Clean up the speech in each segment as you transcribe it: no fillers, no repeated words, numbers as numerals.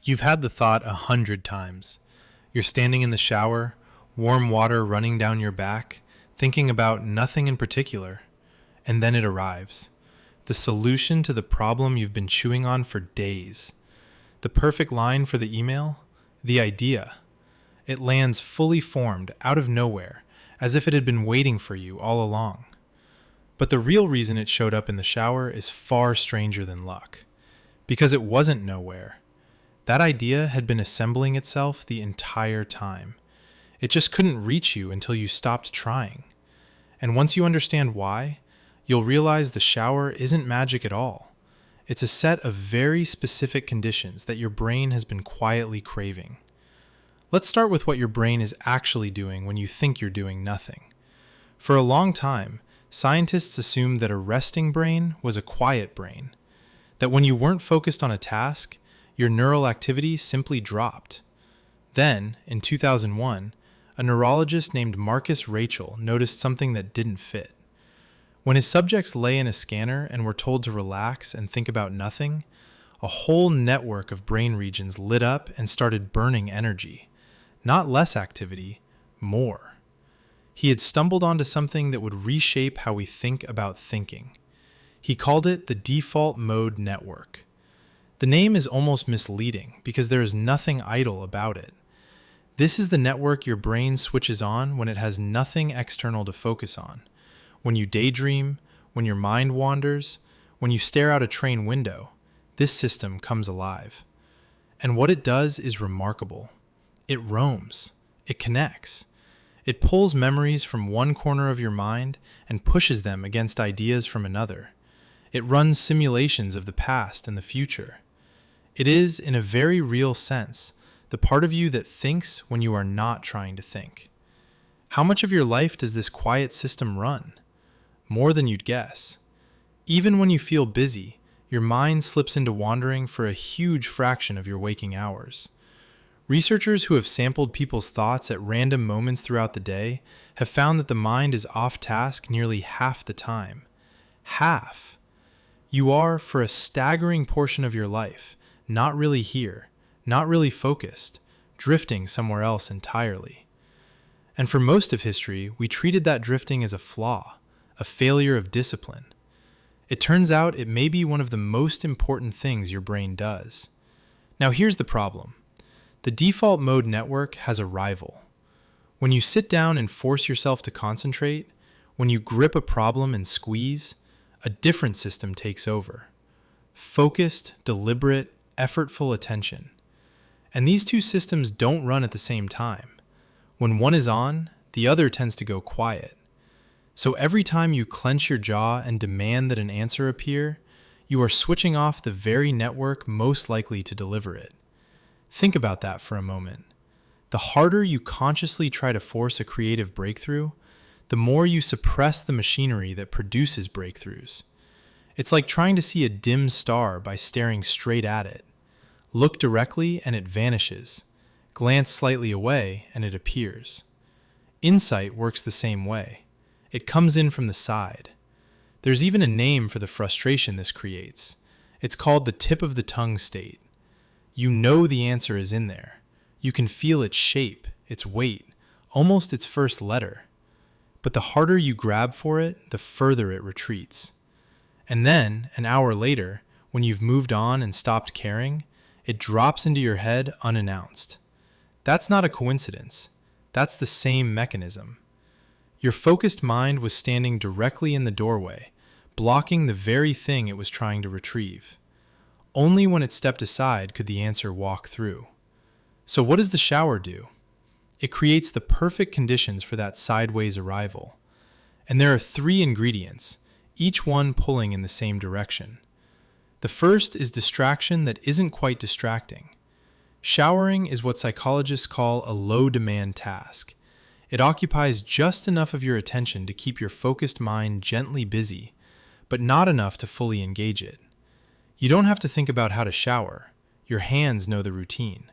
You've had the thought 100 times. You're standing in the shower, warm water running down your back, thinking about nothing in particular. And then it arrives. The solution to the problem you've been chewing on for days. The perfect line for the email? The idea. It lands fully formed, out of nowhere, as if it had been waiting for you all along. But the real reason it showed up in the shower is far stranger than luck. Because it wasn't nowhere. That idea had been assembling itself the entire time. It just couldn't reach you until you stopped trying. And once you understand why, you'll realize the shower isn't magic at all. It's a set of very specific conditions that your brain has been quietly craving. Let's start with what your brain is actually doing when you think you're doing nothing. For a long time, scientists assumed that a resting brain was a quiet brain. That when you weren't focused on a task, your neural activity simply dropped. Then, in 2001, a neurologist named Marcus Rachel noticed something that didn't fit. When his subjects lay in a scanner and were told to relax and think about nothing, a whole network of brain regions lit up and started burning energy. Not less activity, more. He had stumbled onto something that would reshape how we think about thinking. He called it the default mode network. The name is almost misleading because there is nothing idle about it. This is the network your brain switches on when it has nothing external to focus on. When you daydream, when your mind wanders, when you stare out a train window, this system comes alive. And what it does is remarkable. It roams. It connects. It pulls memories from one corner of your mind and pushes them against ideas from another. It runs simulations of the past and the future. It is, in a very real sense, the part of you that thinks when you are not trying to think. How much of your life does this quiet system run? More than you'd guess. Even when you feel busy, your mind slips into wandering for a huge fraction of your waking hours. Researchers who have sampled people's thoughts at random moments throughout the day have found that the mind is off task nearly half the time. Half! You are, for a staggering portion of your life, not really here, not really focused, drifting somewhere else entirely. And for most of history, we treated that drifting as a flaw, a failure of discipline. It turns out it may be one of the most important things your brain does. Now here's the problem. The default mode network has a rival. When you sit down and force yourself to concentrate, when you grip a problem and squeeze, a different system takes over. Focused, deliberate, effortful attention. And these two systems don't run at the same time. When one is on, the other tends to go quiet. So every time you clench your jaw and demand that an answer appear, you are switching off the very network most likely to deliver it. Think about that for a moment. The harder you consciously try to force a creative breakthrough, the more you suppress the machinery that produces breakthroughs. It's like trying to see a dim star by staring straight at it. Look directly and it vanishes. Glance slightly away and it appears. Insight works the same way. It comes in from the side. There's even a name for the frustration this creates. It's called the tip of the tongue state. You know the answer is in there. You can feel its shape, its weight, almost its first letter. But the harder you grab for it, the further it retreats. And then, an hour later, when you've moved on and stopped caring, it drops into your head unannounced. That's not a coincidence. That's the same mechanism. Your focused mind was standing directly in the doorway, blocking the very thing it was trying to retrieve. Only when it stepped aside could the answer walk through. So what does the shower do? It creates the perfect conditions for that sideways arrival. And there are 3 ingredients, each one pulling in the same direction. The first is distraction that isn't quite distracting. Showering is what psychologists call a low-demand task. It occupies just enough of your attention to keep your focused mind gently busy, but not enough to fully engage it. You don't have to think about how to shower. Your hands know the routine.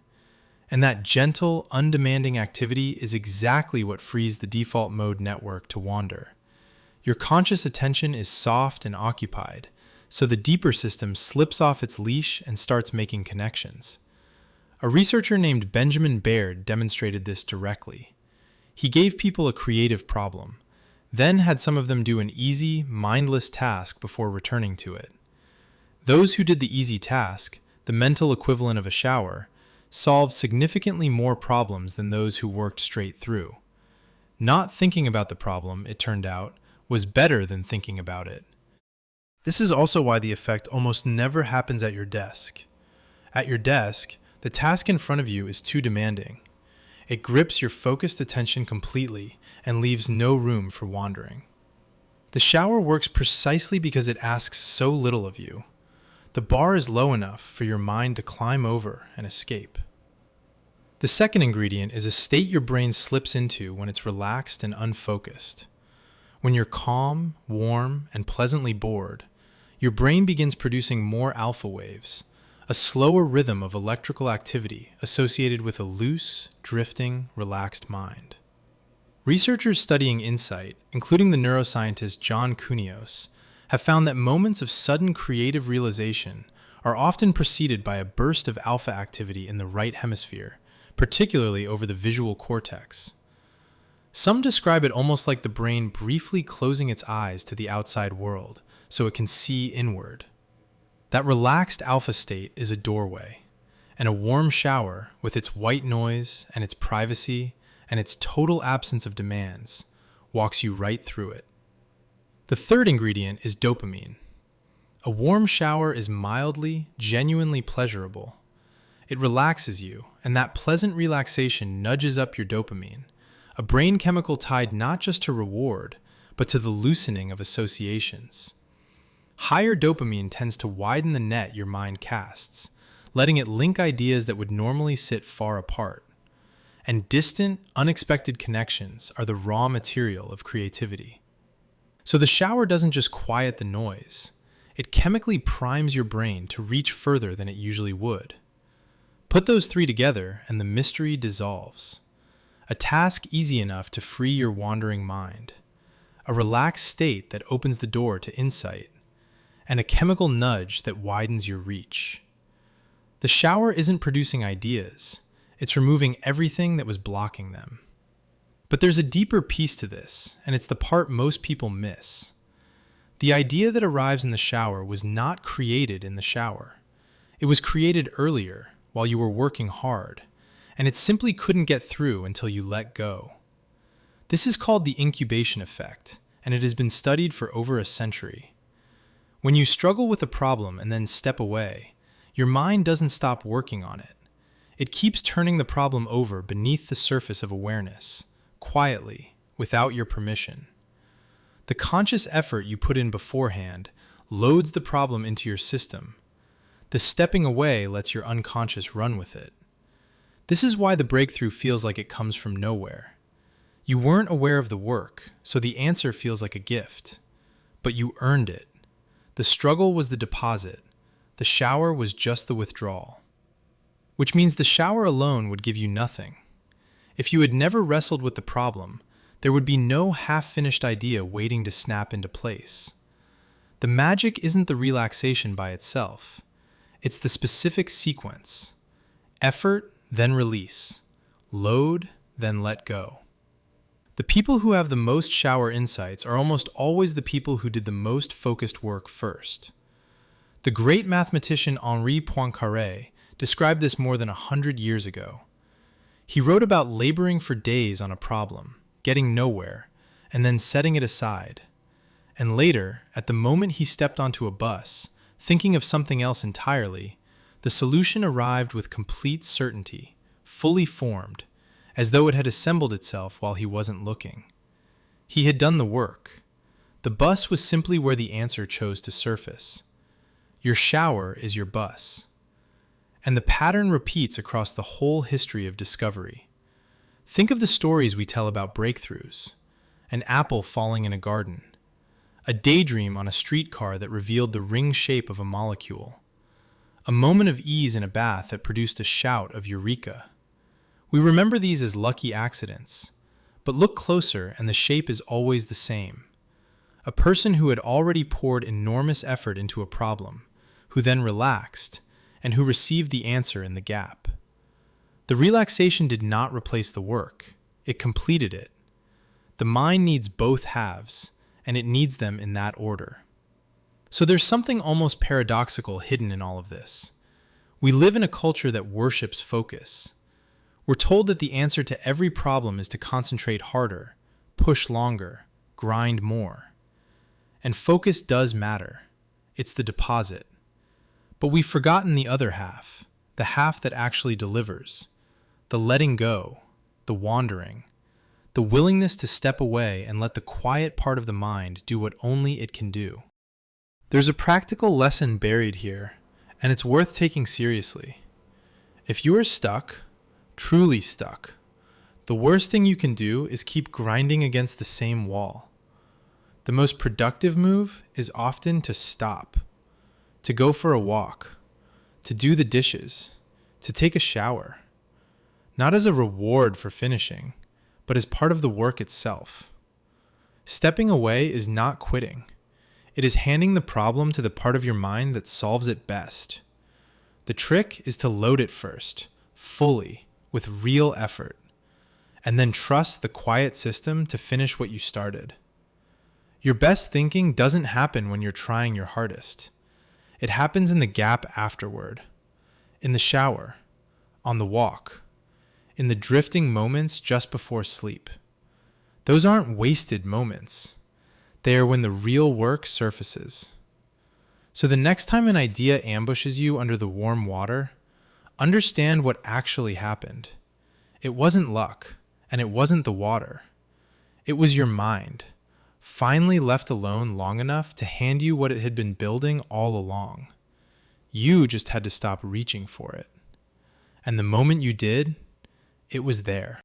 And that gentle, undemanding activity is exactly what frees the default mode network to wander. Your conscious attention is soft and occupied, so the deeper system slips off its leash and starts making connections. A researcher named Benjamin Baird demonstrated this directly. He gave people a creative problem, then had some of them do an easy, mindless task before returning to it. Those who did the easy task, the mental equivalent of a shower, solved significantly more problems than those who worked straight through. Not thinking about the problem, it turned out, was better than thinking about it. This is also why the effect almost never happens at your desk. At your desk, the task in front of you is too demanding. It grips your focused attention completely and leaves no room for wandering. The shower works precisely because it asks so little of you. The bar is low enough for your mind to climb over and escape. The second ingredient is a state your brain slips into when it's relaxed and unfocused. When you're calm, warm, and pleasantly bored, your brain begins producing more alpha waves, a slower rhythm of electrical activity associated with a loose, drifting, relaxed mind. Researchers studying insight, including the neuroscientist John Cunios, have found that moments of sudden creative realization are often preceded by a burst of alpha activity in the right hemisphere, particularly over the visual cortex. Some describe it almost like the brain briefly closing its eyes to the outside world so it can see inward. That relaxed alpha state is a doorway, and a warm shower, with its white noise and its privacy and its total absence of demands, walks you right through it. The third ingredient is dopamine. A warm shower is mildly, genuinely pleasurable. It relaxes you, and that pleasant relaxation nudges up your dopamine, a brain chemical tied not just to reward, but to the loosening of associations. Higher dopamine tends to widen the net your mind casts, letting it link ideas that would normally sit far apart. And distant, unexpected connections are the raw material of creativity. So the shower doesn't just quiet the noise, it chemically primes your brain to reach further than it usually would. Put those three together and the mystery dissolves. A task easy enough to free your wandering mind, a relaxed state that opens the door to insight, and a chemical nudge that widens your reach. The shower isn't producing ideas, it's removing everything that was blocking them. But there's a deeper piece to this, and it's the part most people miss. The idea that arrives in the shower was not created in the shower. It was created earlier, while you were working hard, and it simply couldn't get through until you let go. This is called the incubation effect, and it has been studied for over a century. When you struggle with a problem and then step away, your mind doesn't stop working on it. It keeps turning the problem over beneath the surface of awareness, quietly, without your permission. The conscious effort you put in beforehand loads the problem into your system. The stepping away lets your unconscious run with it. This is why the breakthrough feels like it comes from nowhere. You weren't aware of the work, so the answer feels like a gift. But you earned it. The struggle was the deposit. The shower was just the withdrawal. Which means the shower alone would give you nothing. If you had never wrestled with the problem, there would be no half-finished idea waiting to snap into place. The magic isn't the relaxation by itself. It's the specific sequence. Effort, then release. Load, then let go. The people who have the most shower insights are almost always the people who did the most focused work first. The great mathematician Henri Poincaré described this more than 100 years ago. He wrote about laboring for days on a problem, getting nowhere, and then setting it aside. And later, at the moment he stepped onto a bus, thinking of something else entirely, the solution arrived with complete certainty, fully formed, as though it had assembled itself while he wasn't looking. He had done the work. The bus was simply where the answer chose to surface. Your shower is your bus. And the pattern repeats across the whole history of discovery. Think of the stories we tell about breakthroughs. An apple falling in a garden. A daydream on a streetcar that revealed the ring shape of a molecule. A moment of ease in a bath that produced a shout of eureka. We remember these as lucky accidents, but look closer and the shape is always the same. A person who had already poured enormous effort into a problem, who then relaxed, and who received the answer in the gap. The relaxation did not replace the work, it completed it. The mind needs both halves, and it needs them in that order. So there's something almost paradoxical hidden in all of this. We live in a culture that worships focus. We're told that the answer to every problem is to concentrate harder, push longer, grind more. And focus does matter. It's the deposit. But we've forgotten the other half, the half that actually delivers. The letting go, the wandering, the willingness to step away and let the quiet part of the mind do what only it can do. There's a practical lesson buried here, and it's worth taking seriously. If you are stuck, truly stuck, the worst thing you can do is keep grinding against the same wall. The most productive move is often to stop, to go for a walk, to do the dishes, to take a shower. Not as a reward for finishing, but as part of the work itself. Stepping away is not quitting. It is handing the problem to the part of your mind that solves it best. The trick is to load it first, fully, with real effort, and then trust the quiet system to finish what you started. Your best thinking doesn't happen when you're trying your hardest. It happens in the gap afterward, in the shower, on the walk, in the drifting moments just before sleep. Those aren't wasted moments. They are when the real work surfaces. So the next time an idea ambushes you under the warm water, understand what actually happened. It wasn't luck, and it wasn't the water. It was your mind, finally left alone long enough to hand you what it had been building all along. You just had to stop reaching for it. And the moment you did, it was there.